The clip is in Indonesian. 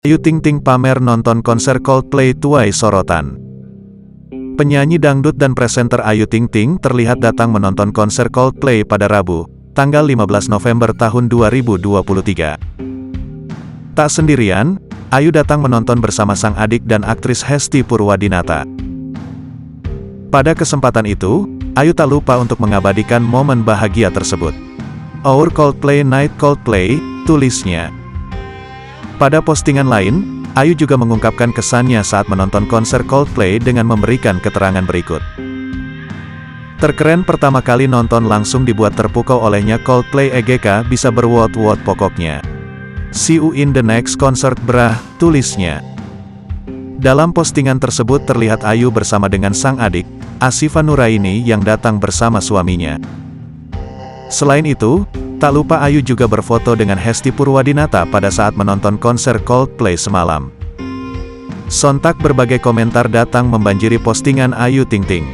Ayu Ting Ting pamer nonton konser Coldplay tuai sorotan. Penyanyi dangdut dan presenter Ayu Ting Ting terlihat datang menonton konser Coldplay pada Rabu, tanggal 15 November tahun 2023. Tak sendirian, Ayu datang menonton bersama sang adik dan aktris Hesti Purwadinata. Pada kesempatan itu, Ayu tak lupa untuk mengabadikan momen bahagia tersebut. "Our Coldplay Night Coldplay," tulisnya. Pada postingan lain, Ayu juga mengungkapkan kesannya saat menonton konser Coldplay dengan memberikan keterangan berikut. "Terkeren, pertama kali nonton langsung dibuat terpukau olehnya Coldplay, EGK bisa berwot-wot pokoknya. See you in the next concert brah," tulisnya. Dalam postingan tersebut terlihat Ayu bersama dengan sang adik, Asifa Nuraini yang datang bersama suaminya. Selain itu, tak lupa Ayu juga berfoto dengan Hesti Purwadinata pada saat menonton konser Coldplay semalam. Sontak berbagai komentar datang membanjiri postingan Ayu Ting Ting.